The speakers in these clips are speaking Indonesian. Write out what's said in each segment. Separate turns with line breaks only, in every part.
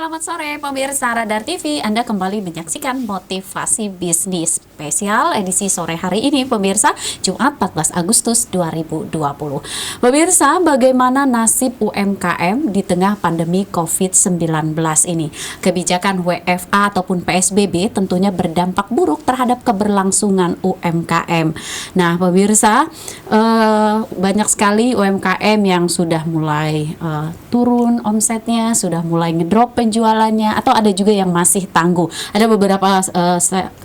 selamat sore pemirsa Radar TV. Anda kembali menyaksikan Motivasi Bisnis spesial edisi sore hari ini pemirsa, Jumat 14 Agustus 2020. Pemirsa, bagaimana nasib UMKM di tengah pandemi COVID-19 ini? Kebijakan WFA ataupun PSBB tentunya berdampak buruk terhadap keberlangsungan UMKM. Nah pemirsa, banyak sekali UMKM yang sudah mulai turun omsetnya, sudah mulai ngedrop penjualannya, atau ada juga yang masih tangguh. Ada beberapa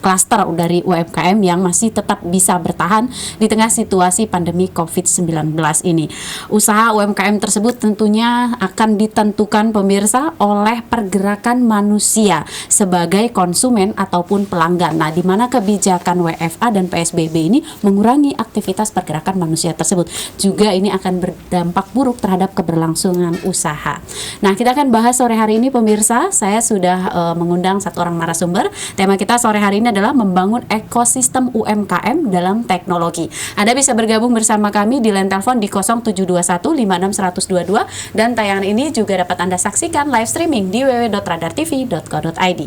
klaster dari UMKM yang masih tetap bisa bertahan di tengah situasi pandemi COVID-19 ini. Usaha UMKM tersebut tentunya akan ditentukan pemirsa oleh pergerakan manusia sebagai konsumen ataupun pelanggan. Nah, di mana kebijakan WFA dan PSBB ini mengurangi aktivitas pergerakan manusia tersebut. Juga ini akan berdampak buruk terhadap keberlangsungan usaha. Nah, kita akan bahas sore hari ini pemirsa. Saya sudah mengundang satu orang narasumber. Tema kita sore hari ini adalah membangun ekosistem UMKM dalam teknologi. Anda bisa bergabung bersama kami di line telepon di 0721 56 122 dan tayangan ini juga dapat Anda saksikan live streaming di www.radartv.co.id.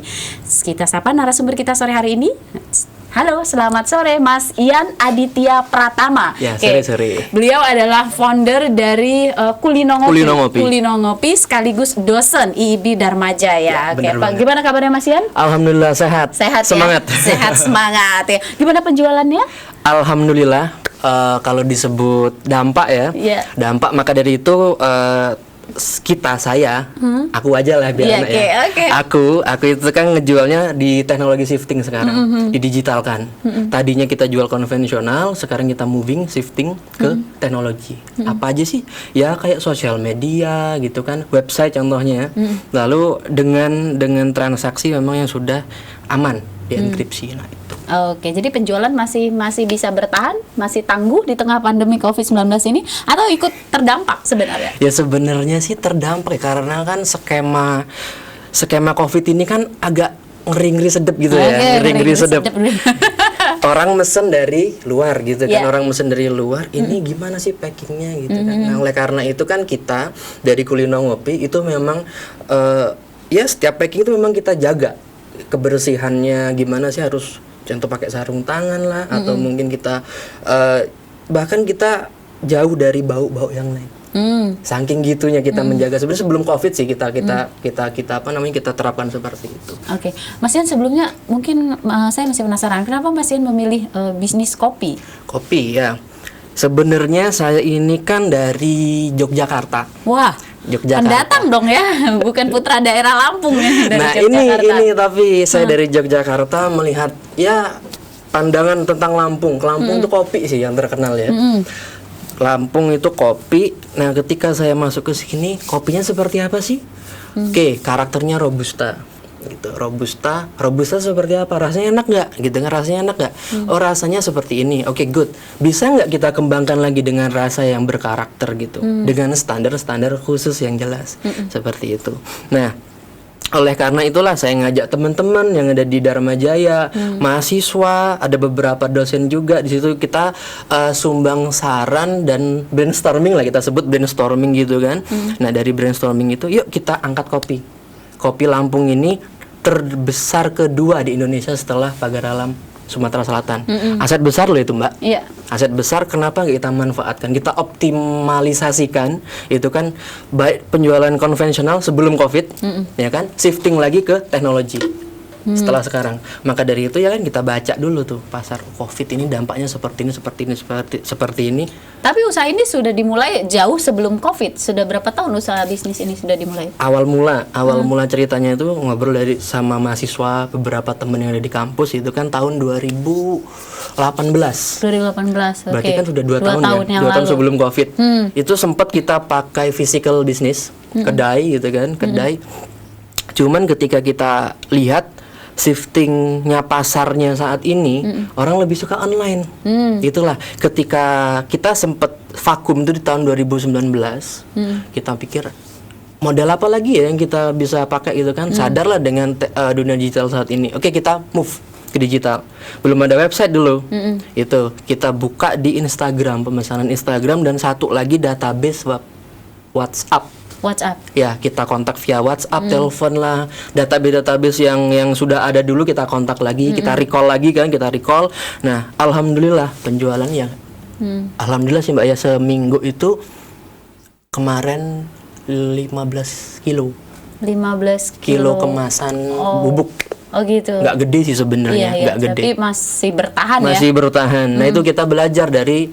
Kita sapa narasumber kita sore hari ini. Halo, selamat sore Mas Ian Aditya Pratama.
Ya, sore-sore.
Beliau adalah founder dari Kulino Ngopi sekaligus dosen IIB Dharma Jaya. Gimana kabarnya Mas Ian?
Alhamdulillah sehat.
Sehat
semangat.
Ya? Sehat semangat ya. Gimana penjualannya?
Alhamdulillah. Kalau disebut dampak ya, dampak maka dari itu saya aku aja lah biar aku itu kan ngejualnya di teknologi shifting sekarang, didigitalkan. Tadinya kita jual konvensional, sekarang kita shifting ke teknologi. Apa aja sih? Ya kayak sosial media gitu kan, website contohnya. Lalu dengan transaksi memang yang sudah aman dienkripsi. Nah itu.
Oke, jadi penjualan masih bisa bertahan, masih tangguh di tengah pandemi COVID-19 ini, atau ikut terdampak sebenarnya?
Ya sebenarnya sih terdampak ya, karena kan skema COVID ini kan agak ngeri-ngeri sedep gitu ya, ngeri-ngeri sedep. Orang mesen dari luar gitu kan, orang mesen dari luar, ini gimana sih packingnya gitu kan. Nah oleh karena itu kan kita dari Kulino Ngopi itu memang ya setiap packing itu memang kita jaga kebersihannya, gimana sih, harus contoh pakai sarung tangan lah, atau mungkin kita bahkan kita jauh dari bau-bau yang lain. Saking gitunya kita menjaga. Sebenarnya sebelum COVID sih kita terapkan seperti itu.
Oke, Mas Ian, sebelumnya mungkin saya masih penasaran kenapa Mas Ian memilih bisnis kopi?
Kopi ya. Sebenarnya saya ini kan dari Yogyakarta.
Wah, pendatang dong ya, bukan putra daerah Lampung ya.
Nah ini tapi saya dari Yogyakarta melihat ya pandangan tentang Lampung. Lampung itu kopi sih yang terkenal ya. Lampung itu kopi. Nah ketika saya masuk ke sini, kopinya seperti apa sih? Oke, karakternya robusta. Gitu, robusta seperti apa, rasanya enak nggak gitu kan, rasanya enak nggak, oh rasanya seperti ini, oke, good, bisa nggak kita kembangkan lagi dengan rasa yang berkarakter gitu, dengan standar khusus yang jelas, seperti itu. Nah oleh karena itulah saya ngajak teman-teman yang ada di Dharma Jaya, mahasiswa, ada beberapa dosen juga di situ, kita sumbang saran dan brainstorming lah, kita sebut brainstorming gitu kan. Nah dari brainstorming itu yuk kita angkat Kopi Lampung ini terbesar kedua di Indonesia setelah Pagar Alam Sumatera Selatan. Aset besar loh itu Mbak. Iya. Aset besar, kenapa nggak kita manfaatkan? Kita optimalisasikan itu kan, baik penjualan konvensional sebelum COVID, ya kan, shifting lagi ke teknologi. Setelah sekarang, maka dari itu ya kan kita baca dulu tuh pasar COVID ini dampaknya seperti ini.
Tapi usaha ini sudah dimulai jauh sebelum COVID. Sudah berapa tahun usaha bisnis ini sudah dimulai?
Awal mula ceritanya itu ngobrol sama mahasiswa, beberapa temen yang ada di kampus itu kan tahun 2018.
Berarti
kan sudah 2 tahun sebelum COVID. Itu sempat kita pakai physical business, kedai gitu kan, kedai. Cuman ketika kita lihat shiftingnya pasarnya saat ini, orang lebih suka online. Itulah ketika kita sempat vakum itu di tahun 2019, kita pikir modal apa lagi ya yang kita bisa pakai gitu kan. Sadarlah dengan dunia digital saat ini. Oke, kita move ke digital. Belum ada website dulu. Itu kita buka di Instagram, pemesanan Instagram, dan satu lagi database WhatsApp.
WhatsApp.
Ya, kita kontak via WhatsApp, telepon lah, database yang sudah ada dulu kita kontak lagi, kita recall lagi kan, kita recall. Nah, alhamdulillah penjualan ya, alhamdulillah sih Mbak ya, seminggu itu kemarin 15 kilo
15
kilo kemasan bubuk.
Oh gitu.
Nggak gede sih sebenarnya,
Iya,
nggak gede.
tapi masih bertahan ya.
Masih bertahan. Nah, itu kita belajar dari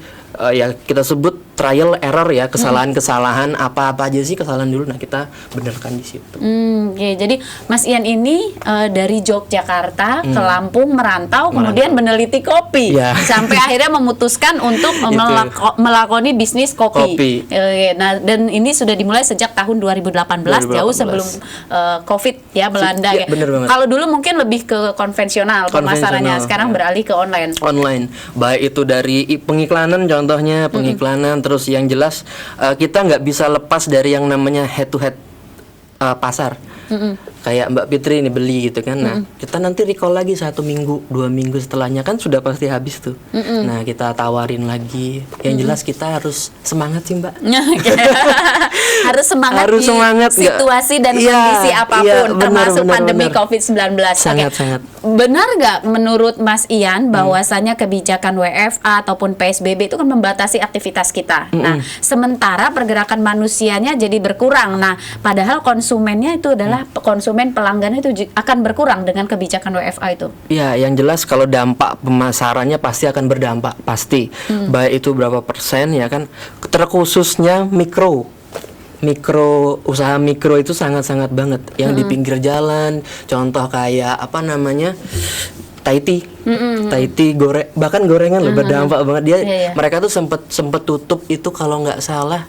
ya kita sebut trial error ya, kesalahan-kesalahan apa aja sih kesalahan dulu. Nah, kita benarkan di situ.
Oke. Jadi Mas Ian ini dari Yogyakarta ke Lampung merantau, kemudian meneliti kopi
Ya.
sampai akhirnya memutuskan untuk melakoni bisnis kopi. Oke. Nah, dan ini sudah dimulai sejak tahun 2018, jauh sebelum COVID ya melanda.
Ya, bener banget.
Kalau dulu mungkin lebih ke konvensional pemasarannya, sekarang beralih ke online.
Online, baik itu dari pengiklanan, contohnya pengiklanan, terus yang jelas kita nggak bisa lepas dari yang namanya head to head pasar. Kayak Mbak Fitri ini beli gitu kan. Nah, kita nanti recall lagi 1 minggu, 2 minggu setelahnya kan sudah pasti habis tuh. Nah, kita tawarin lagi. Yang jelas kita harus semangat sih Mbak.
Harus semangat
Harus
di
semangat,
situasi dan
Iya,
kondisi apapun,
iya,
termasuk pandemi
benar.
COVID-19.
Sangat-sangat.
Benar nggak menurut Mas Ian bahwasanya kebijakan WFA ataupun PSBB itu kan membatasi aktivitas kita. Nah, sementara pergerakan manusianya jadi berkurang. Nah, padahal konsumennya itu adalah konsumen pelanggannya itu akan berkurang dengan kebijakan WFA itu.
Ya, yang jelas kalau dampak pemasarannya pasti akan berdampak, pasti. Baik itu berapa persen ya kan, terkhususnya usaha mikro itu sangat-sangat banget. Yang di pinggir jalan, contoh kayak apa namanya, Taiti goreng, bahkan gorengan loh berdampak banget dia. Mereka tuh sempet tutup itu kalau nggak salah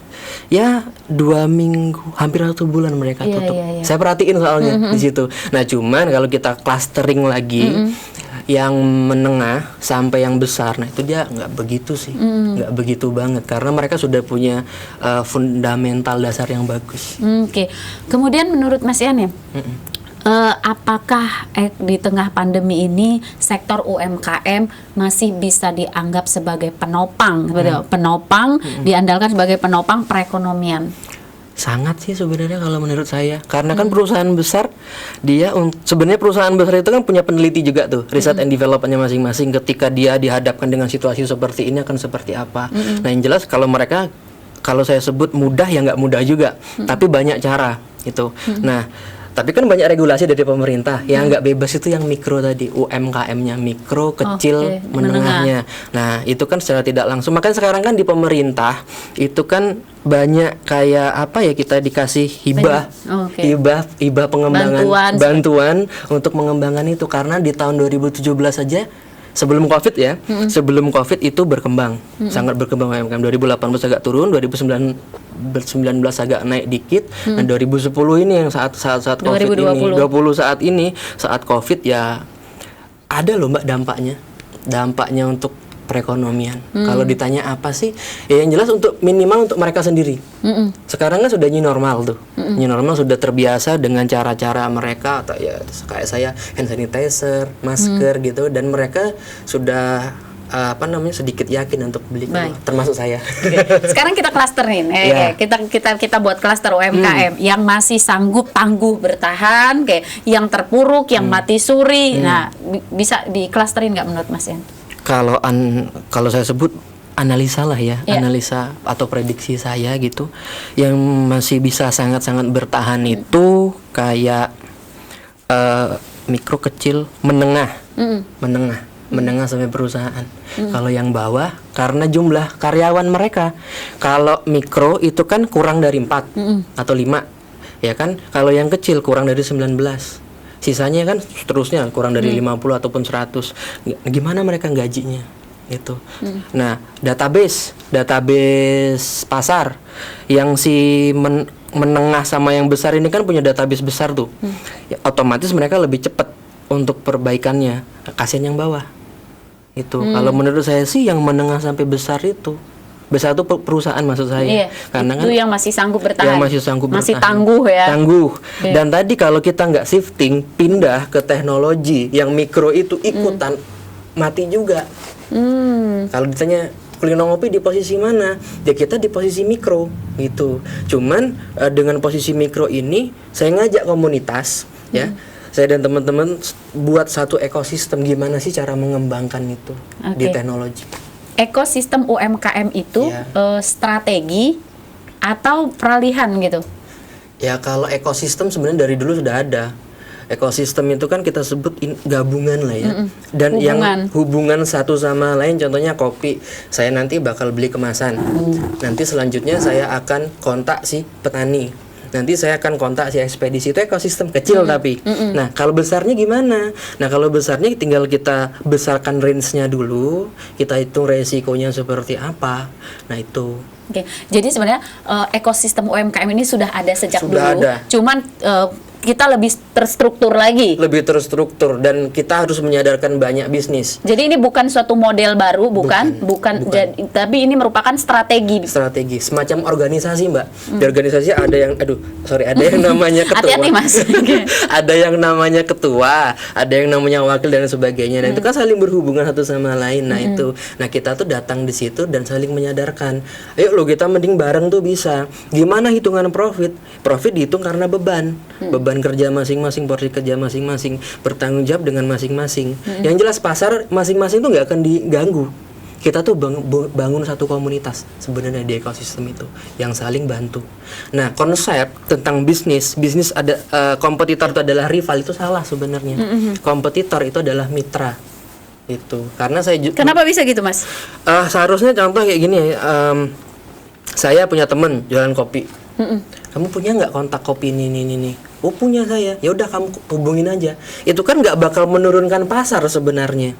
ya 2 minggu, hampir 1 bulan mereka tutup. Saya perhatiin soalnya di situ. Nah, cuman kalau kita clustering lagi yang menengah sampai yang besar, nah itu dia nggak begitu sih, nggak begitu banget karena mereka sudah punya fundamental dasar yang bagus.
Oke. Kemudian menurut Mas Ian ya, apakah di tengah pandemi ini sektor UMKM masih bisa dianggap sebagai penopang, penopang diandalkan sebagai penopang perekonomian?
Sangat sih sebenarnya kalau menurut saya, karena kan perusahaan besar dia sebenarnya perusahaan besar itu kan punya peneliti juga tuh, riset and developmentnya masing-masing. Ketika dia dihadapkan dengan situasi seperti ini akan seperti apa. Nah, yang jelas kalau mereka, kalau saya sebut mudah ya nggak mudah juga, tapi banyak cara itu. Nah, tapi kan banyak regulasi dari pemerintah. Yang nggak bebas itu yang mikro tadi, UMKM-nya mikro, kecil, menengahnya. Nah, itu kan secara tidak langsung. Makanya sekarang kan di pemerintah itu kan banyak kayak apa ya, kita dikasih hibah, hibah pengembangan, bantuan untuk mengembangkan itu, karena di tahun 2017 saja sebelum COVID ya, sebelum COVID itu berkembang, sangat berkembang UMKM. 2018 agak turun, 2019 agak naik dikit, dan 2010 ini yang saat COVID 2020. ini, 20 saat COVID ya ada loh Mbak dampaknya untuk perekonomian. Kalau ditanya apa sih, ya yang jelas untuk minimal untuk mereka sendiri. Sekarang kan sudah new normal tuh, new normal sudah terbiasa dengan cara-cara mereka, atau ya kayak saya hand sanitizer, masker gitu, dan mereka sudah sedikit yakin untuk beli, termasuk saya.
Sekarang kita klasterin, kita buat klaster UMKM yang masih sanggup tangguh bertahan, kayak yang terpuruk, yang mati suri. Nah, bisa diklasterin nggak menurut Mas Ian?
Kalau saya sebut analisa lah ya, analisa atau prediksi saya gitu, yang masih bisa sangat-sangat bertahan itu kayak mikro, kecil, menengah sampai perusahaan. Kalau yang bawah karena jumlah karyawan mereka, kalau mikro itu kan kurang dari 4 atau 5 ya kan, kalau yang kecil kurang dari 19, sisanya kan seterusnya kurang dari 50 ataupun 100. Gimana mereka gajinya gitu. Nah, database pasar yang si menengah sama yang besar ini kan punya database besar tuh. Ya, otomatis mereka lebih cepat untuk perbaikannya. Kasihan yang bawah. Itu kalau menurut saya sih yang menengah sampai besar itu. Besar itu perusahaan maksud saya.
Karena itu kan yang masih sanggup bertahan.
Yang masih
tangguh ya.
Tangguh. Dan tadi kalau kita nggak shifting, pindah ke teknologi yang mikro itu ikutan, mati juga. Kalau ditanya Kulino Ngopi di posisi mana? Ya kita di posisi mikro gitu. Cuman dengan posisi mikro ini saya ngajak komunitas ya. Saya dan teman-teman buat satu ekosistem gimana sih cara mengembangkan itu di teknologi.
Ekosistem UMKM itu strategi atau peralihan gitu?
Ya kalau ekosistem sebenarnya dari dulu sudah ada. Ekosistem itu kan kita sebut gabungan lah ya. Dan yang hubungan satu sama lain, contohnya kopi. Saya nanti bakal beli kemasan. Nanti selanjutnya saya akan kontak si petani. Nanti saya akan kontak si ekspedisi. Itu ekosistem kecil tapi. Nah kalau besarnya gimana? Nah kalau besarnya tinggal kita besarkan range-nya dulu. Kita hitung resikonya seperti apa. Nah itu.
Oke, jadi sebenarnya ekosistem UMKM ini sudah ada sejak
Sudah
dulu.
ada.
Cuman kita lebih terstruktur lagi.
Lebih terstruktur dan kita harus menyadarkan banyak bisnis.
Jadi ini bukan suatu model baru, bukan. Tapi ini merupakan strategi.
Strategi, semacam organisasi, Mbak. Di organisasi ada yang, ada yang namanya ketua.
Hati-hati, Mas.
Ada yang namanya ketua, ada yang namanya wakil dan sebagainya. Nah itu kan saling berhubungan satu sama lain. Nah itu, nah kita tuh datang di situ dan saling menyadarkan. Ayo lo kita mending bareng tuh bisa. Gimana hitungan profit? Profit dihitung karena beban kerja masing-masing, porsi kerja masing-masing, bertanggung jawab dengan masing-masing. Yang jelas pasar masing-masing tuh nggak akan diganggu. Kita tuh bangun satu komunitas sebenarnya di ekosistem itu yang saling bantu. Nah konsep tentang bisnis ada kompetitor itu adalah rival, itu salah sebenarnya. Kompetitor itu adalah mitra. Itu karena
Kenapa bisa gitu, Mas?
Seharusnya contoh kayak gini ya. Saya punya temen jualan kopi. Kamu punya nggak kontak kopi ini? Oh punya saya. Ya udah kamu hubungin aja. Itu kan nggak bakal menurunkan pasar sebenarnya.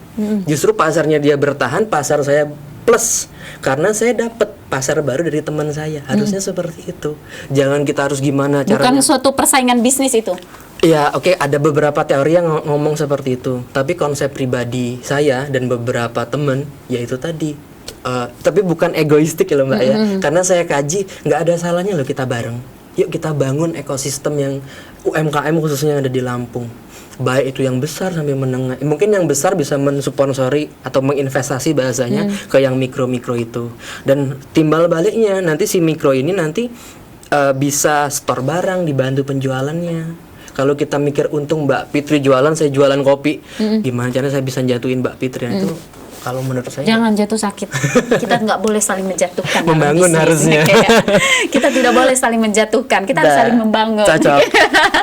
Justru pasarnya dia bertahan, pasar saya plus karena saya dapat pasar baru dari teman saya. Harusnya seperti itu. Jangan kita harus gimana caranya.
Bukan suatu persaingan bisnis itu.
Ya oke, ada beberapa teori yang ngomong seperti itu. Tapi konsep pribadi saya dan beberapa teman yaitu tadi. Tapi bukan egoistik ya loh Mbak ya. Karena saya kaji nggak ada salahnya loh kita bareng. Yuk kita bangun ekosistem yang UMKM khususnya yang ada di Lampung. Baik itu yang besar sampai menengah. Mungkin yang besar bisa mensponsori atau menginvestasi bahasanya ke yang mikro-mikro itu. Dan timbal baliknya nanti si mikro ini nanti bisa store barang, dibantu penjualannya. Kalau kita mikir untung Mbak Fitri jualan, saya jualan kopi. Gimana caranya saya bisa jatuhin Mbak Fitri? Nah, itu kalau menurut saya
jangan jatuh sakit. Kita nggak boleh saling menjatuhkan.
Membangun harusnya.
Kita tidak boleh saling menjatuhkan. Kita harus saling membangun.
Cocok.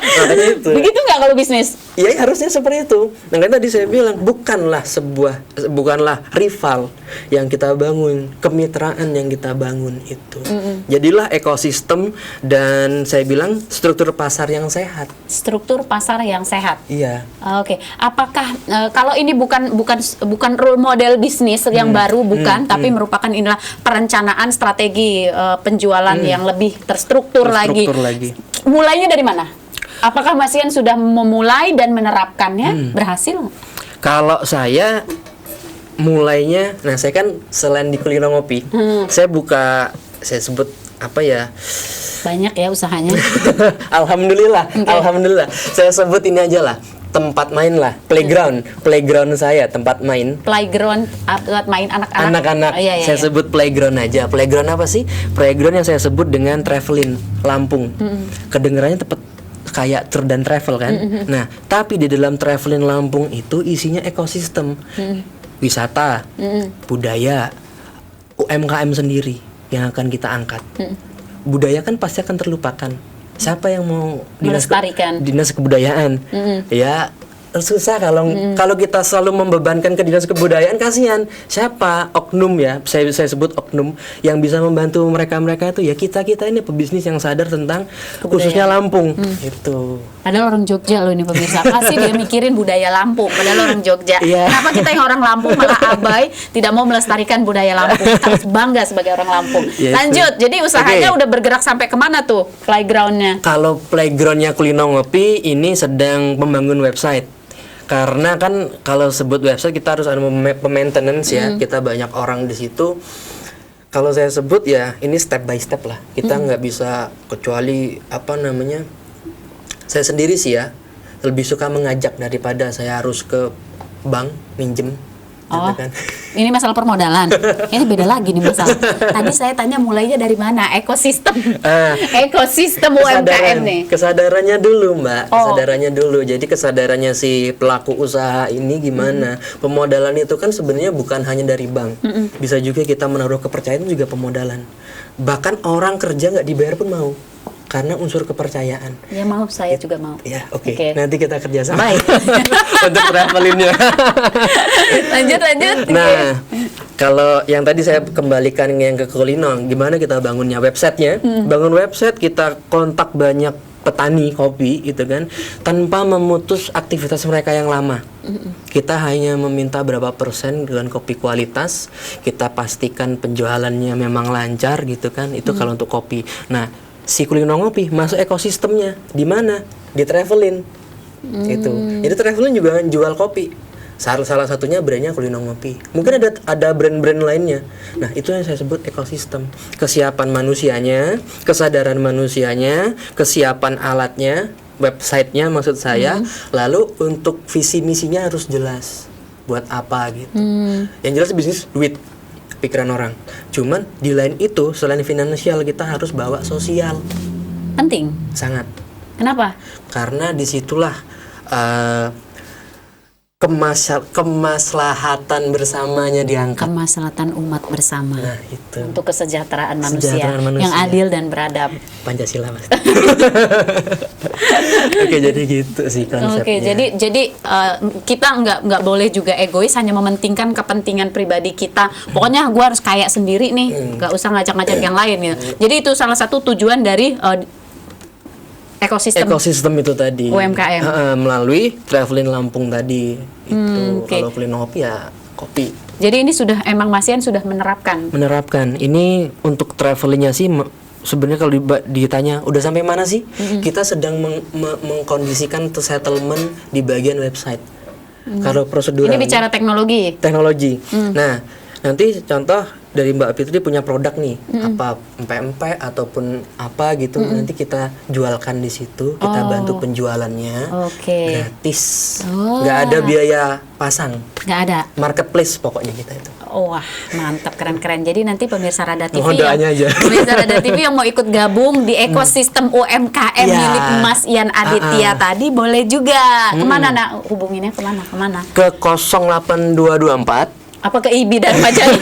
Makanya itu.
Begitu nggak kalau bisnis?
Ya harusnya seperti itu. Nah kan tadi saya bilang bukanlah rival yang kita bangun, kemitraan yang kita bangun itu. Jadilah ekosistem dan saya bilang struktur pasar yang sehat.
Struktur pasar yang sehat.
Iya.
Oke. Apakah kalau ini bukan role model bisnis yang baru tapi merupakan inilah perencanaan strategi penjualan yang lebih terstruktur lagi. Mulainya dari mana? Apakah Mas Ian sudah memulai dan menerapkannya? Berhasil?
Kalau saya mulainya, nah saya kan selain di Kulino Ngopi, saya sebut apa ya?
Banyak ya usahanya.
Alhamdulillah. Saya sebut ini aja lah. Tempat main lah, playground saya, tempat main.
Playground main anak-anak.
Saya sebut playground aja. Playground apa sih? Playground yang saya sebut dengan traveling Lampung. Kedengarannya tepat kayak tour dan travel kan. Nah, tapi di dalam traveling Lampung itu isinya ekosistem, wisata, budaya, UMKM sendiri yang akan kita angkat. Budaya kan pasti akan terlupakan. Siapa yang mau dinas kebudayaan? Ya susah kalau kita selalu membebankan ke dinas kebudayaan, kasihan. Siapa oknum ya? Saya sebut oknum yang bisa membantu mereka itu ya kita ini pebisnis yang sadar tentang khususnya Lampung. Itu.
Padahal orang Jogja loh ini pemirsa. Pasti dia mikirin budaya Lampung. Padahal orang Jogja. Kenapa kita yang orang Lampung malah abai, tidak mau melestarikan budaya Lampung? Kita harus bangga sebagai orang Lampung. Lanjut. Jadi usahanya udah bergerak sampai kemana tuh playgroundnya?
Kalau playgroundnya Kulino Ngopi ini sedang membangun website. Karena kan kalau sebut website kita harus ada maintenance ya. Kita banyak orang di situ. Kalau saya sebut ya ini step by step lah. Kita nggak bisa kecuali saya sendiri sih ya lebih suka mengajak daripada saya harus ke bank minjem.
Oh,
gitu kan.
ini masalah permodalan. Ini beda lagi nih masalah. Tadi saya tanya mulainya dari mana? Ekosistem. Ekosistem UMKM nih.
Kesadarannya dulu, Mbak.
Oh.
Kesadarannya dulu. Jadi kesadarannya si pelaku usaha ini gimana? Pemodalan itu kan sebenarnya bukan hanya dari bank. Bisa juga kita menaruh kepercayaan, itu juga pemodalan. Bahkan orang kerja nggak dibayar pun mau. Karena unsur kepercayaan.
Ya mau, saya juga mau.
Ya, oke.
Oke.
Nanti kita kerjasama.
Baik.
Untuk travelinnya.
lanjut.
Nah, kalau yang tadi saya kembalikan yang ke kulino, gimana kita bangunnya websitenya? Bangun website, kita kontak banyak petani kopi gitu kan, tanpa memutus aktivitas mereka yang lama. Kita hanya meminta berapa persen dengan kopi kualitas, kita pastikan penjualannya memang lancar gitu kan. Itu kalau untuk kopi. Nah, si kulino ngopi masuk ekosistemnya di mana? Di travelin. Itu. Jadi travelin juga jual kopi. Salah satunya brandnya kulino ngopi. Mungkin ada brand-brand lainnya. Nah, itu yang saya sebut ekosistem. Kesiapan manusianya, kesadaran manusianya, kesiapan alatnya, websitenya maksud saya. Lalu untuk visi misinya harus jelas. Buat apa gitu. Yang jelas bisnis duit, pikiran orang. Cuman di lain itu, selain finansial, kita harus bawa sosial.
Penting.
Sangat.
Kenapa?
Karena disitulah kemaslahatan bersamanya diangkat.
Kemaslahatan umat bersama.
Nah, itu.
Untuk kesejahteraan manusia,
Kesejahteraan manusia.
yang adil dan beradab.
Pancasila, Mas. Oke, jadi gitu sih konsepnya.
Oke, jadi kita nggak boleh juga egois, hanya mementingkan kepentingan pribadi kita. Pokoknya gue harus kaya sendiri nih, nggak usah ngajak-ngajak yang lain gitu. Jadi itu salah satu tujuan dari ekosistem
itu tadi
UMKM.
melalui Travelin Lampung tadi itu.
Oke.
Kalau kulino kopi ya kopi.
Jadi ini sudah emang Mas Ian sudah menerapkan
Ini untuk travelingnya sih sebenarnya kalau ditanya udah sampai mana sih, kita sedang mengkondisikan settlement di bagian website. Kalau prosedur
ini bicara teknologi.
Nah, nanti contoh dari Mbak Fitri punya produk nih, apa empek-empek ataupun apa gitu, nanti kita jualkan di situ, kita bantu penjualannya gratis, nggak ada biaya pasang,
nggak ada
marketplace pokoknya kita itu.
Wah, mantap, keren. Jadi nanti pemirsa Rada TV
Mohon doanya aja.
pemirsa Rada TV yang mau ikut gabung di ekosistem UMKM milik Mas Ian Aditya tadi boleh juga. Kemana nak hubunginnya kemana?
Ke 08224.
Apa ke IB Dharma Jaya?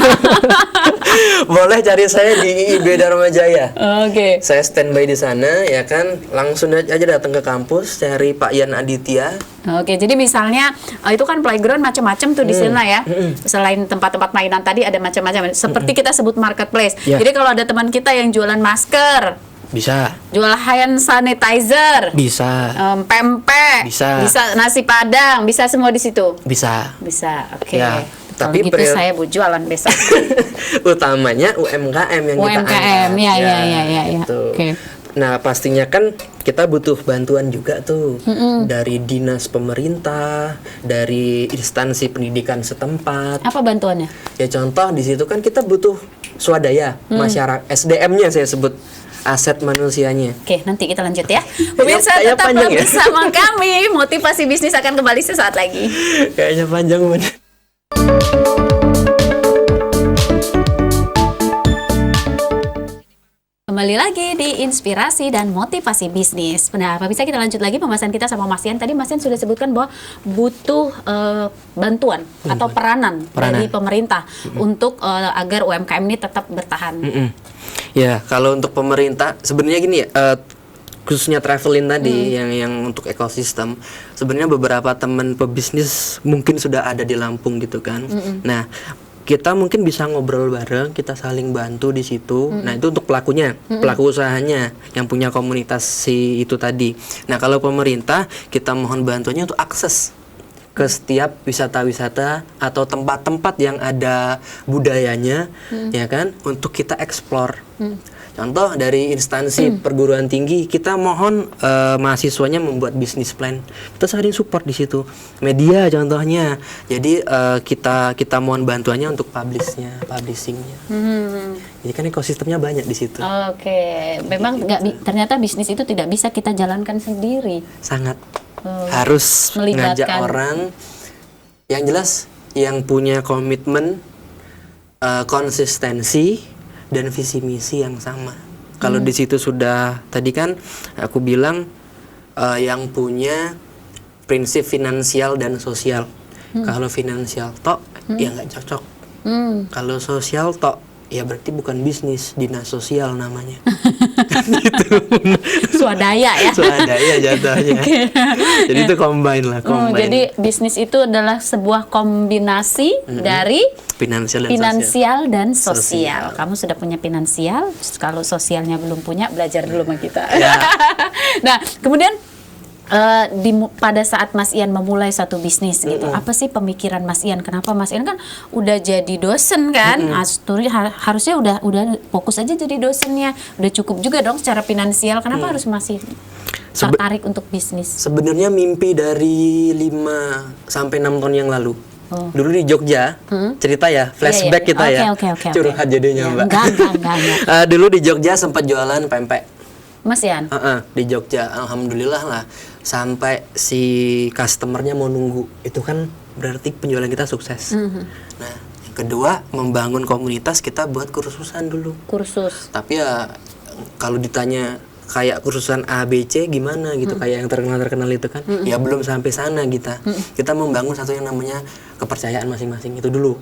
Boleh cari saya di IB Dharma Jaya.
Oke.
Saya standby di sana ya kan, langsung aja datang ke kampus cari Pak Ian Aditya.
Oke, jadi misalnya itu kan playground macam-macam tuh di sana ya. Selain tempat-tempat mainan tadi ada macam-macam. Seperti kita sebut marketplace.
Ya.
Jadi kalau ada teman kita yang jualan masker,
Bisa.
jual hand sanitizer,
Bisa.
pempek,
Bisa.
nasi padang, bisa semua di situ.
Bisa.
Oke.
Ya,
Kalau
tapi
gitu saya mau jualan besok.
Utamanya UMKM yang kita
UMKM,
angkat.
ya.
Gitu.
Oke.
Nah, pastinya kan kita butuh bantuan juga tuh dari dinas pemerintah, dari instansi pendidikan setempat.
Apa bantuannya?
Ya contoh di situ kan kita butuh swadaya masyarakat, SDM-nya saya sebut, aset manusianya.
Oke, nanti kita lanjut ya. Pemirsa
Kayaknya
tetaplah
panjang ya?
bersama kami. Motivasi bisnis akan kembali sesaat lagi.
Kayaknya panjang banget.
Kembali lagi di Inspirasi dan Motivasi Bisnis. Nah, Pak, bisa kita lanjut lagi pembahasan kita sama Mas Ian. Tadi Mas Ian sudah sebutkan bahwa butuh bantuan atau peranan dari pemerintah untuk agar UMKM ini tetap bertahan.
Ya, kalau untuk pemerintah sebenarnya gini ya, khususnya travelin tadi yang untuk ekosistem, sebenarnya beberapa teman pebisnis mungkin sudah ada di Lampung gitu kan. Nah, kita mungkin bisa ngobrol bareng, kita saling bantu di situ. Nah, itu untuk pelakunya, pelaku usahanya yang punya komunitas si itu tadi. Nah, kalau pemerintah, kita mohon bantuannya untuk akses ke setiap wisata-wisata atau tempat-tempat yang ada budayanya, ya kan, untuk kita eksplor. Contoh dari instansi perguruan tinggi, kita mohon mahasiswanya membuat bisnis plan. Kita saling support di situ. Media contohnya. Jadi kita mohon bantuannya untuk publishingnya. Jadi kan ekosistemnya banyak di situ.
Oke, memang ternyata bisnis itu tidak bisa kita jalankan sendiri.
Sangat harus
melibatkan
ngajak orang. Yang jelas yang punya komitmen, konsistensi dan visi misi yang sama. Kalau di situ sudah, tadi kan aku bilang yang punya prinsip finansial dan sosial. Kalau finansial tok ya nggak cocok. Kalau sosial tok ya berarti bukan bisnis, dinas sosial namanya. Gitu.
Swadaya ya.
Swadaya jatuhnya. Jadi itu combine lah, combine.
Jadi bisnis itu adalah sebuah kombinasi dari
finansial
dan sosial. Kamu sudah punya finansial, kalau sosialnya belum punya, belajar dulu sama kita.
Ya.
Nah, kemudian pada saat Mas Ian memulai satu bisnis gitu, apa sih pemikiran Mas Ian? Kenapa Mas Ian kan udah jadi dosen kan, harusnya udah fokus aja jadi dosennya, udah cukup juga dong secara finansial. Kenapa harus masih tertarik untuk bisnis?
Sebenarnya mimpi dari 5 sampai 6 tahun yang lalu. Dulu di Jogja, cerita ya, flashback kita ya.
Oke.
Curhat jadinya, Mbak.
Enggak.
Dulu di Jogja sempat jualan pempek.
Mas Ian?
Di Jogja, alhamdulillah lah. Sampai si customernya mau nunggu. Itu kan berarti penjualan kita sukses. Nah, yang kedua, membangun komunitas, kita buat kursusan dulu.
Kursus.
Tapi ya kalau ditanya kayak kursusan A, B, C gimana gitu, kayak yang terkenal itu kan, ya belum sampai sana kita. Kita membangun satu yang namanya kepercayaan masing-masing itu dulu.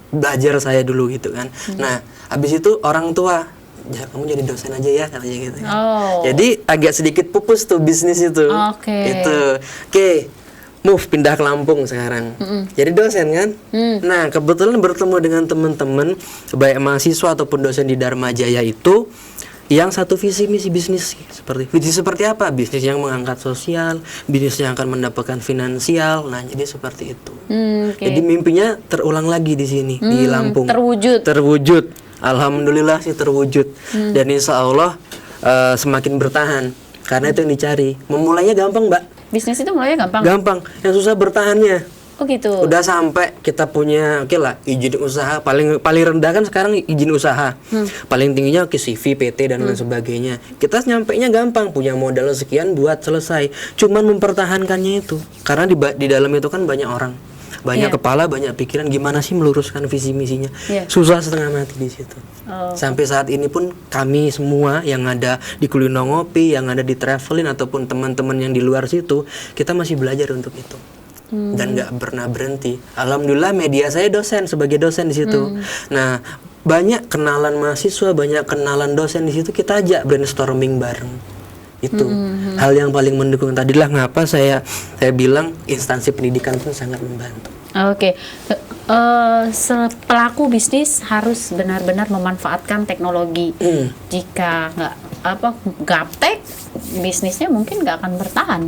Belajar saya dulu gitu kan. Nah, habis itu orang tua, ya kamu jadi dosen aja ya katanya gitu. Jadi agak sedikit pupus tuh bisnis itu. Oke, move pindah ke Lampung sekarang. Jadi dosen kan. Nah, kebetulan bertemu dengan teman-teman baik mahasiswa ataupun dosen di Dharma Jaya itu yang satu visi misi bisnis seperti apa? Bisnis yang mengangkat sosial, bisnis yang akan mendapatkan finansial. Nah, jadi seperti itu. Jadi mimpinya terulang lagi di sini di Lampung. Terwujud. Alhamdulillah sih terwujud. Dan insya Allah semakin bertahan karena itu yang dicari. Memulainya gampang, Mbak.
Bisnis itu mulainya gampang?
Gampang, yang susah bertahannya.
Oh gitu.
Udah sampai kita punya lah izin usaha paling rendah kan sekarang izin usaha. Paling tingginya CV, PT dan lain sebagainya. Kita nyampainya gampang, punya modal sekian buat selesai. Cuman mempertahankannya itu. Karena di dalam itu kan banyak orang. Banyak kepala, banyak pikiran, gimana sih meluruskan visi misinya. Susah setengah mati di situ. Sampai saat ini pun kami semua yang ada di Kulino Ngopi, yang ada di Travelin ataupun teman-teman yang di luar situ, kita masih belajar untuk itu. Dan nggak pernah berhenti. Alhamdulillah media saya sebagai dosen di situ. Nah, banyak kenalan mahasiswa, banyak kenalan dosen di situ, kita ajak brainstorming bareng. Itu hal yang paling mendukung. Tadilah ngapa saya bilang instansi pendidikan pun sangat membantu.
Oke. Pelaku bisnis harus benar-benar memanfaatkan teknologi. Jika nggak gaptek, bisnisnya mungkin nggak akan bertahan.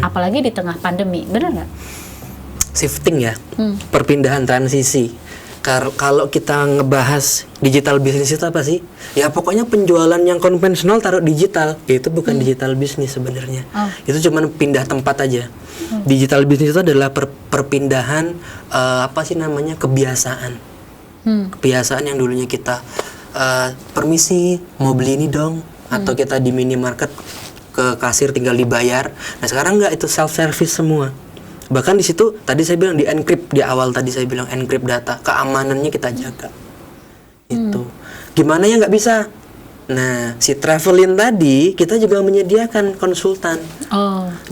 Apalagi di tengah pandemi, benar nggak?
Shifting ya, perpindahan transisi. Kalau kita ngebahas digital bisnis itu apa sih? Ya pokoknya penjualan yang konvensional taruh digital, itu bukan digital bisnis sebenarnya. Itu cuma pindah tempat aja. Digital bisnis itu adalah perpindahan kebiasaan. Kebiasaan yang dulunya kita permisi mau beli ini dong, atau kita di minimarket ke kasir tinggal dibayar. Nah sekarang nggak, itu self service semua. Bahkan di situ tadi saya bilang di encrypt, di awal tadi saya bilang encrypt data, keamanannya kita jaga. Itu gimana ya nggak bisa? Nah, si Travelin tadi kita juga menyediakan konsultan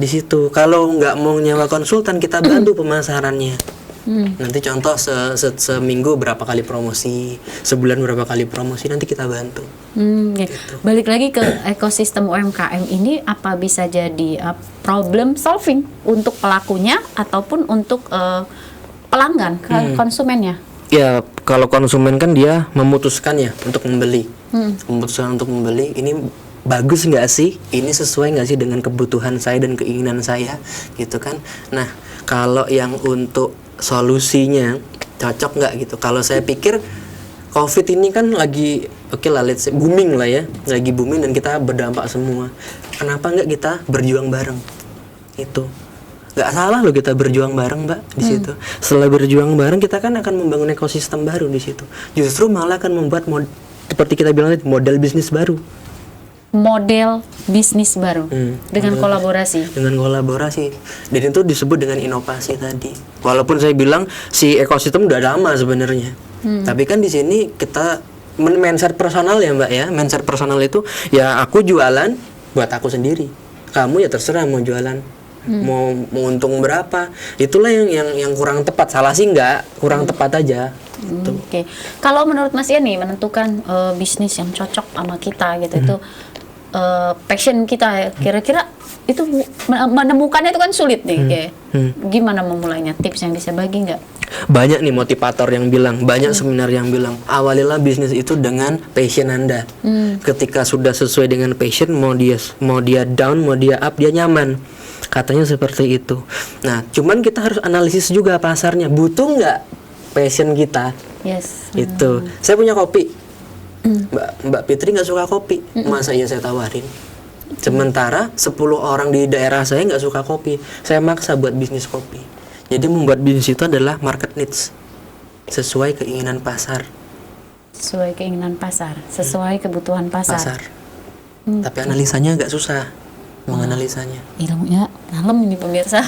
di situ. Kalau nggak mau nyewa konsultan, kita bantu pemasarannya. Nanti contoh seminggu berapa kali promosi, sebulan berapa kali promosi, nanti kita bantu.
Gitu. Balik lagi ke ekosistem UMKM ini, apa bisa jadi problem solving untuk pelakunya ataupun untuk pelanggan, konsumennya?
Ya, kalau konsumen kan dia memutuskan ya untuk membeli. Memutuskan untuk membeli, ini bagus nggak sih? Ini sesuai nggak sih dengan kebutuhan saya dan keinginan saya, gitu kan? Nah, kalau yang untuk solusinya cocok nggak gitu? Kalau saya pikir COVID ini kan lagi let's say booming lah ya, lagi booming dan kita berdampak semua. Kenapa nggak kita berjuang bareng? Itu nggak salah loh kita berjuang bareng, Mbak, di situ. Setelah berjuang bareng, kita kan akan membangun ekosistem baru di situ. Justru malah akan membuat seperti kita bilang tadi, model bisnis baru.
model bisnis baru dengan kolaborasi.
Dengan kolaborasi, dan itu disebut dengan inovasi tadi. Walaupun saya bilang si ekosistem udah lama sebenarnya, tapi kan di sini kita mindset personal ya Mbak ya. Mindset personal itu ya aku jualan buat aku sendiri, kamu ya terserah mau jualan mau untung berapa. Itulah yang kurang tepat. Salah sih nggak, kurang tepat aja.
Oke. Kalau menurut Mas Yani menentukan bisnis yang cocok sama kita gitu, itu passion kita, kira-kira itu menemukannya itu kan sulit nih, kayak gimana memulainya? Tips yang bisa bagi nggak?
Banyak nih motivator yang bilang, banyak seminar yang bilang, awalilah bisnis itu dengan passion Anda. Ketika sudah sesuai dengan passion, mau dia down, mau dia up, dia nyaman. Katanya seperti itu. Nah, cuman kita harus analisis juga pasarnya, butuh nggak passion kita.
Yes.
Itu. Saya punya kopi. Mbak Fitri nggak suka kopi, masa iya saya tawarin? Sementara 10 orang di daerah saya nggak suka kopi, saya maksa buat bisnis kopi. Jadi membuat bisnis itu adalah market needs, sesuai keinginan pasar.
Sesuai keinginan pasar, sesuai kebutuhan pasar.
Tapi analisanya nggak susah, menganalisanya.
Ilmunya dalam ini pemirsa.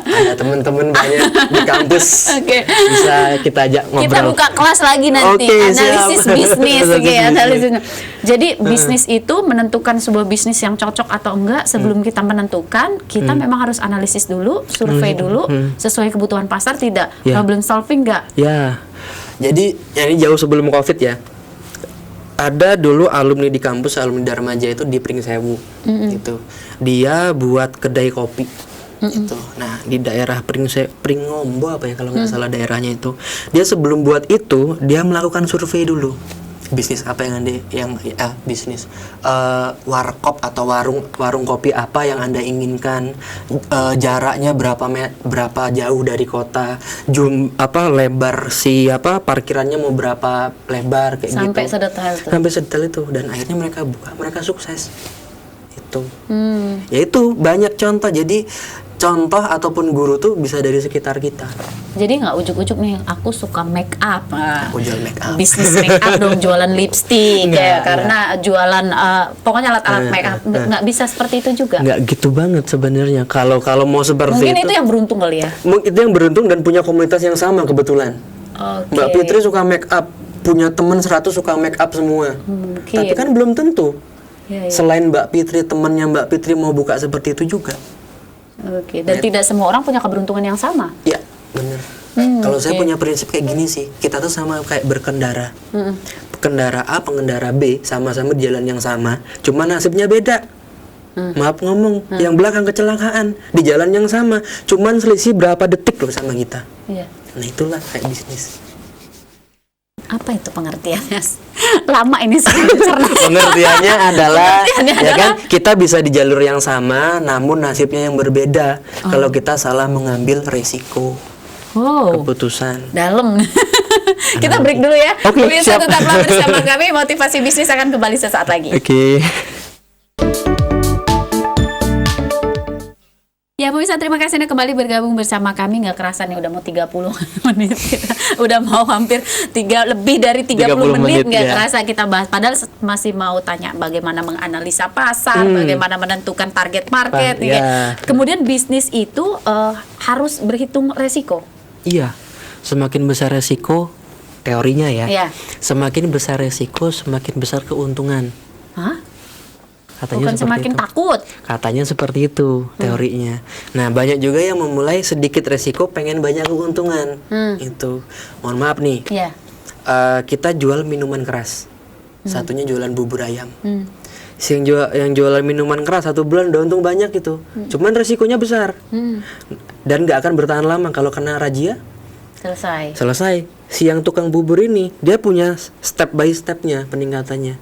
Ada teman-teman banyak di kampus,
Oke.
bisa kita ajak ngobrol.
Kita buka kelas lagi nanti,
Oke,
analisis
siap.
bisnis,
Analisis bisnis.
Jadi bisnis itu menentukan sebuah bisnis yang cocok atau enggak sebelum kita menentukan, kita memang harus analisis dulu, survei dulu, sesuai kebutuhan pasar, tidak problem solving enggak?
Ya, jadi ini jauh sebelum COVID ya. Ada dulu alumni di kampus, alumni Darmaja itu di Pringsewu, gitu. Dia buat kedai kopi, gitu. Nah di daerah Pringombo apa ya kalau nggak salah daerahnya itu. Dia sebelum buat itu dia melakukan survei dulu. Bisnis apa yang anda bisnis warkop atau warung kopi apa yang anda inginkan, jaraknya berapa jauh dari kota, lebar parkirannya mau berapa lebar kayak
Sampai
gitu. Sampai sedetail itu, dan akhirnya mereka buka, mereka sukses itu. Ya itu banyak contoh. Jadi contoh ataupun guru tuh bisa dari sekitar kita.
Jadi nggak ujuk-ujuk nih, aku suka make up.
Aku jual make up.
Bisnis make up dong, jualan lipstick ya, karena jualan pokoknya alat-alat make up. Nggak bisa seperti itu juga.
Nggak gitu banget sebenarnya. Kalau mau seperti
Mungkin itu yang beruntung kali ya.
Itu yang beruntung dan punya komunitas yang sama kebetulan.
Oke.
Mbak Fitri suka make up, punya teman 100 suka make up semua.
Mungkin.
Tapi kan belum tentu.
Ya.
Selain Mbak Fitri, temannya Mbak Fitri mau buka seperti itu juga.
Oke. Dan tidak semua orang punya keberuntungan yang sama.
Ya, benar. Kalau saya punya prinsip kayak gini sih, kita tuh sama kayak berkendara. Pengendara A, pengendara B, sama-sama di jalan yang sama, cuma nasibnya beda. Maaf ngomong, yang belakang kecelakaan di jalan yang sama, cuman selisih berapa detik loh sama kita.
Iya.
Nah itulah kayak bisnis.
Apa itu pengertiannya? Lama ini saya cerna.
Pengertiannya adalah ya kan, kita bisa di jalur yang sama namun nasibnya yang berbeda kalau kita salah mengambil resiko keputusan.
Dalam. Kita break dulu ya.
Oke,
Pemirsa,
siap.
tetaplah bersama kami. Motivasi bisnis akan kembali sesaat lagi.
Oke.
Ya pemirsa, terima kasih Anda kembali bergabung bersama kami. Nggak kerasa nih udah mau 30 menit kita. Udah mau hampir lebih dari 30 menit. Nggak kerasa kita bahas. Padahal masih mau tanya bagaimana menganalisa pasar, bagaimana menentukan target market. Kemudian bisnis itu harus berhitung resiko.
Iya, semakin besar resiko teorinya ya.
Iya.
Semakin besar resiko, semakin besar keuntungan.
Hah?
Katanya
Bukan semakin
itu.
takut.
Katanya seperti itu teorinya. Nah, banyak juga yang memulai sedikit resiko pengen banyak keuntungan. Itu. Mohon maaf nih.
Iya.
Kita jual minuman keras. Satunya jualan bubur ayam. Yang jualan minuman keras 1 bulan udah untung banyak gitu. Cuman resikonya besar. Dan nggak akan bertahan lama. Kalau kena razia selesai. Si yang tukang bubur ini dia punya step by stepnya peningkatannya.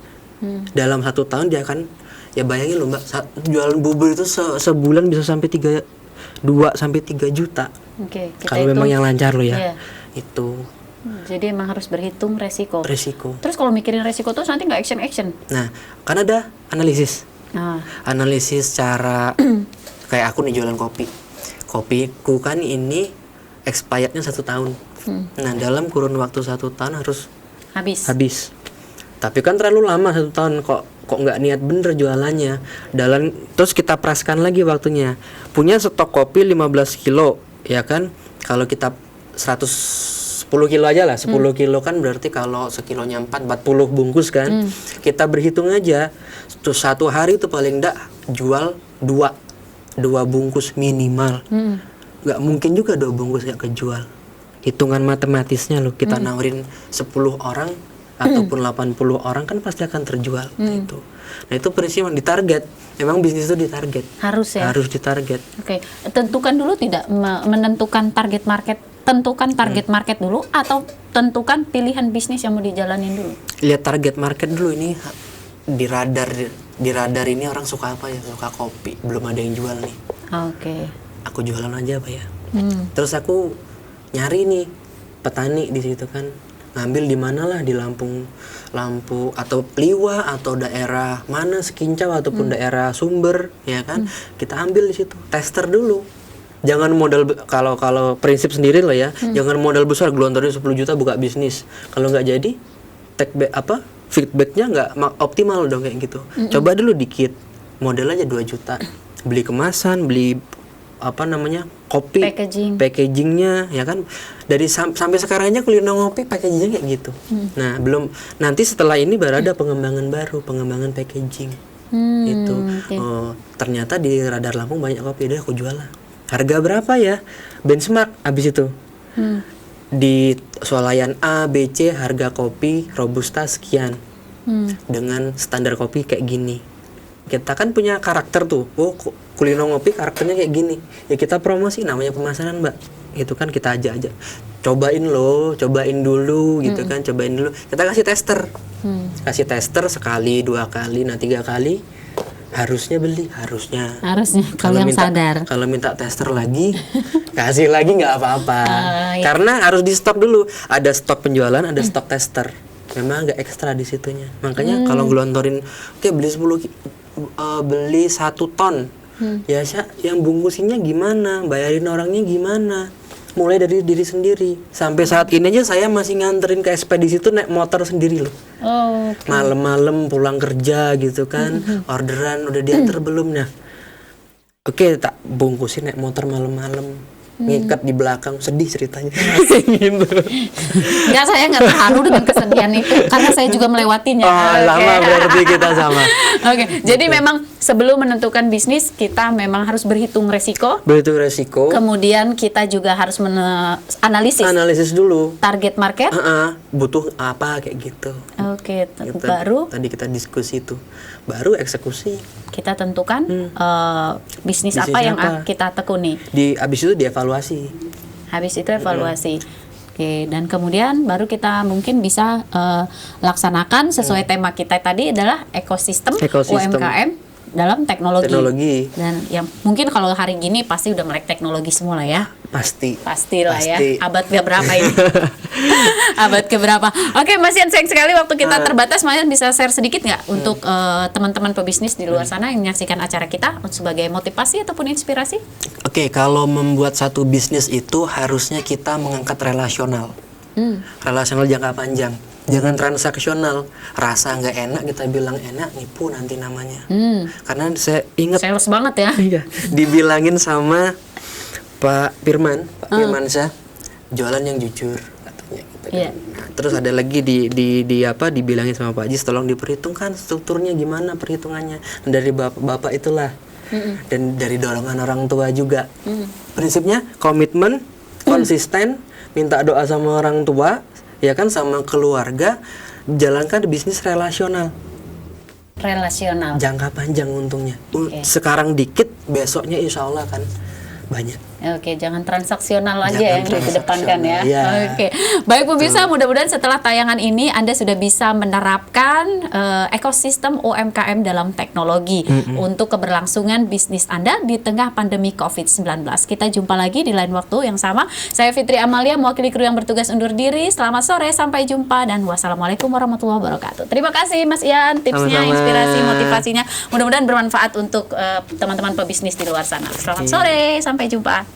Dalam 1 tahun dia akan, ya bayangin loh Mbak, jualan bubur itu sebulan bisa sampai 2 sampai 3 juta.
Oke,
Kalau memang yang lancar loh ya.
Iya.
Itu.
Jadi emang harus berhitung resiko. Terus kalau mikirin resiko tuh nanti nggak action.
Nah, kan ada analisis.
Nah,
Analisis cara kayak aku nih jualan kopi. Kopiku kan ini expirednya 1 tahun. Nah, dalam kurun waktu 1 tahun harus
habis.
Tapi kan terlalu lama 1 tahun, kok kok nggak niat bener jualannya. Terus kita preskan lagi waktunya. Punya stok kopi 15 kilo, ya kan? Kalau kita 110 kilo aja lah, 10 kilo kan berarti kalau sekilonya 40 bungkus kan. Kita berhitung aja, tuh satu hari itu paling enggak jual 2 bungkus minimal. Nggak mungkin juga 2 bungkus nggak kejual. Hitungan matematisnya loh, kita nawarin 10 orang ataupun 80 orang kan pasti akan terjual. Itu. Nah itu prinsip yang ditarget. Memang bisnis itu ditarget.
Harus ya.
Harus ditarget.
Oke, tentukan dulu tidak menentukan target market. Tentukan target market dulu atau tentukan pilihan bisnis yang mau dijalanin dulu.
Lihat target market dulu, ini di radar ini orang suka apa ya? Suka kopi. Belum ada yang jual nih.
Oke.
Aku jualan aja apa ya? Terus aku nyari nih petani di situ kan. Ngambil di mana lah, di Lampung atau Liwa atau daerah mana Sekincau ataupun daerah Sumber, ya kan? Kita ambil di situ, tester dulu. Jangan modal kalau prinsip sendiri lah ya. Jangan modal besar gelontorin 10 juta buka bisnis. Kalau nggak jadi, feedbacknya nggak optimal dong kayak gitu. Coba dulu dikit, modal aja 2 juta. Beli kemasan, beli kopi, packagingnya, ya kan. Dari sampai sekarangnya kuliner ngopi packagingnya kayak gitu. Nah nanti setelah ini baru ada pengembangan packaging. Itu ternyata di radar Lampung banyak kopi, udah aku jual lah. Harga berapa ya? Benchmark abis itu. Di swalayan A, B, C harga kopi robusta sekian. Dengan standar kopi kayak gini. Kita kan punya karakter tuh. Kuliner ngopi karakternya kayak gini. Ya kita promosi, namanya pemasaran, Mbak. Itu kan kita aja. Cobain dulu gitu kan, cobain dulu. Kita kasih tester. Kasih tester sekali, 2 kali, nah 3 kali. Harusnya beli, harusnya
kalau yang sadar.
Kalau minta tester lagi, kasih lagi nggak apa-apa.
Iya.
Karena harus di stok dulu. Ada stok penjualan, ada stok tester. Memang agak ekstra di situnya. Makanya kalau gelontorin, beli 1 ton. Ya yang bungkusinnya gimana, bayarin orangnya gimana, mulai dari diri sendiri. Sampai saat ini aja saya masih nganterin ke ekspedisi itu naik motor sendiri loh. Malam-malam pulang kerja gitu kan, orderan udah diantar belum, nah oke, tak bungkusin naik motor malam-malam, ngikat di belakang, sedih ceritanya. Gitu.
Enggak, saya nggak terharu dengan kesedihan itu karena saya juga melewatinya.
Lama berarti kita sama.
Oke, jadi memang sebelum menentukan bisnis kita memang harus berhitung resiko. Kemudian kita juga harus analisis
dulu.
Target market.
Butuh apa kayak gitu.
Oke, baru
tadi kita diskusi itu, baru eksekusi.
Kita tentukan bisnis apa yang kita tekuni.
Habis itu dievaluasi.
Oke, dan kemudian baru kita mungkin bisa laksanakan sesuai tema kita tadi adalah ekosistem UMKM dalam teknologi. Dan yang mungkin kalau hari gini pasti udah melek teknologi semua lah ya. Pastilah ya. Abad keberapa ini? Abad keberapa? Oke, Mas Yan, sayang sekali waktu kita terbatas. Mas Yan bisa share sedikit nggak untuk teman-teman pebisnis di luar sana yang menyaksikan acara kita sebagai motivasi ataupun inspirasi?
Oke, kalau membuat satu bisnis itu harusnya kita mengangkat relasional. Relasional jangka panjang. Jangan transaksional. Rasa nggak enak kita bilang enak, nipu nanti namanya. Karena saya ingat
sales banget ya.
Iya, dibilangin sama Pak Firman Syah, jualan yang jujur katanya gitu kan. Nah, terus ada lagi dibilangin sama Pak Jis, tolong diperhitungkan strukturnya gimana perhitungannya. Dan dari bapak itulah. Dan dari dorongan orang tua juga. Prinsipnya komitmen, konsisten, minta doa sama orang tua, ya kan, sama keluarga, jalankan bisnis relasional jangka panjang untungnya. Sekarang dikit, besoknya insya Allah kan banyak.
Oke, jangan transaksional aja yang dikedepankan ya. Oke, baik pemirsa, mudah-mudahan setelah tayangan ini Anda sudah bisa menerapkan ekosistem UMKM dalam teknologi untuk keberlangsungan bisnis Anda di tengah pandemi COVID-19. Kita jumpa lagi di lain waktu yang sama. Saya Fitri Amalia, mewakili kru yang bertugas undur diri. Selamat sore, sampai jumpa dan wassalamualaikum warahmatullahi wabarakatuh. Terima kasih Mas Ian, tipsnya, inspirasi, motivasinya. Mudah-mudahan bermanfaat untuk teman-teman pebisnis di luar sana. Selamat sore, sampai jumpa.